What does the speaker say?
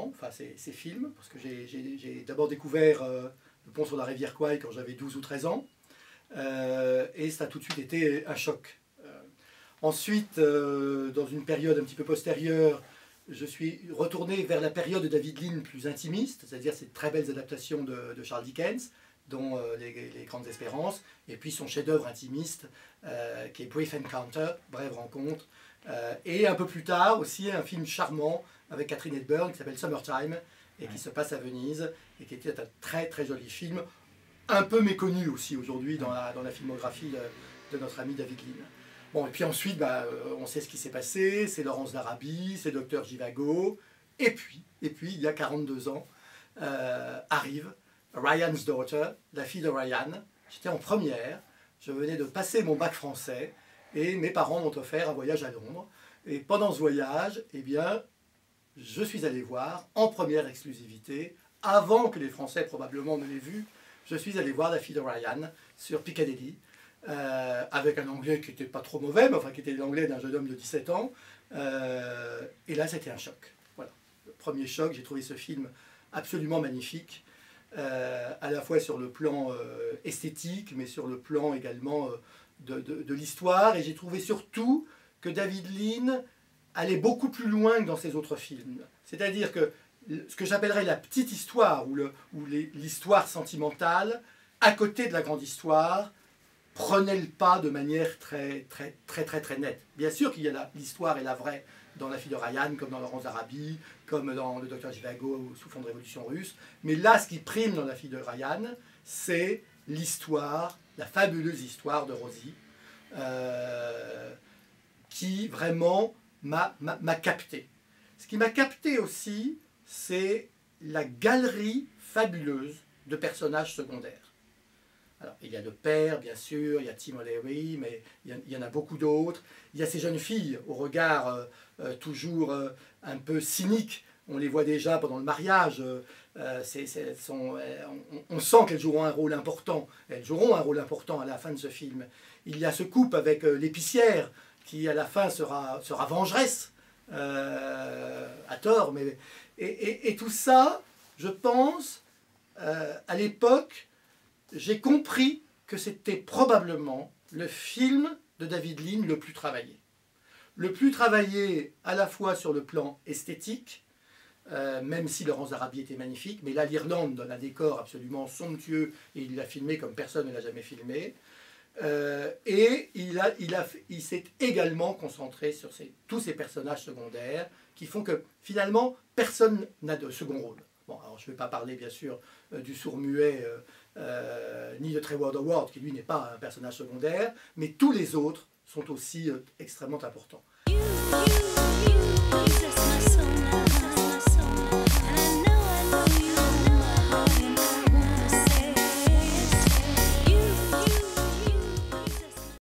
temps, enfin ces films, parce que j'ai d'abord découvert Le Pont sur la rivière Kwai quand j'avais 12 ou 13 ans, et ça a tout de suite été un choc. Ensuite, dans une période un petit peu postérieure, je suis retourné vers la période de David Lean plus intimiste, c'est-à-dire ces très belles adaptations de Charles Dickens, dont les Grandes Espérances, et puis son chef-d'œuvre intimiste, qui est Brief Encounter, Brève rencontre, et un peu plus tard aussi un film charmant avec Katharine Hepburn qui s'appelle Summertime, et qui se passe à Venise, et qui était un très très joli film, un peu méconnu aussi aujourd'hui dans la filmographie de notre ami David Lean. Bon, et puis ensuite, on sait ce qui s'est passé, c'est Laurence d'Arabie, c'est Docteur Zhivago, et puis, il y a 42 ans, arrive Ryan's Daughter, la fille de Ryan. J'étais en première, je venais de passer mon bac français, et mes parents m'ont offert un voyage à Londres. Et pendant ce voyage, eh bien, je suis allé voir, en première exclusivité, avant que les Français probablement ne l'aient vu, je suis allé voir la fille de Ryan sur Piccadilly, avec un anglais qui n'était pas trop mauvais, mais enfin qui était l'anglais d'un jeune homme de 17 ans. Et là, c'était un choc. Voilà. Le premier choc, j'ai trouvé ce film absolument magnifique, à la fois sur le plan esthétique, mais sur le plan également de l'histoire. Et j'ai trouvé surtout que David Lean allait beaucoup plus loin que dans ses autres films. C'est-à-dire que ce que j'appellerais la petite histoire, ou l'histoire sentimentale, à côté de la grande histoire, prenait le pas de manière très nette. Bien sûr qu'il y a l'histoire et la vraie dans La fille de Ryan, comme dans Laurence d'Arabie, comme dans Le Docteur Zhivago ou Sous fond de révolution russe. Mais là, ce qui prime dans La fille de Ryan, c'est l'histoire, la fabuleuse histoire de Rosie, qui vraiment m'a capté. Ce qui m'a capté aussi, c'est la galerie fabuleuse de personnages secondaires. Alors, il y a le père, bien sûr, il y a Tim O'Leary, mais il y en a beaucoup d'autres. Il y a ces jeunes filles au regard toujours un peu cynique. On les voit déjà pendant le mariage. On sent qu'elles joueront un rôle important. Elles joueront un rôle important à la fin de ce film. Il y a ce couple avec l'épicière qui, à la fin, sera vengeresse, à tort. Et tout ça, je pense, à l'époque, j'ai compris que c'était probablement le film de David Lean le plus travaillé. Le plus travaillé à la fois sur le plan esthétique, même si Laurence d'Arabie était magnifique, mais là l'Irlande donne un décor absolument somptueux et il l'a filmé comme personne ne l'a jamais filmé. Et il s'est également concentré sur tous ces personnages secondaires qui font que finalement personne n'a de second rôle. Bon, alors je ne vais pas parler bien sûr du sourd-muet ni de Trevor Howard qui lui n'est pas un personnage secondaire, mais tous les autres sont aussi extrêmement importants.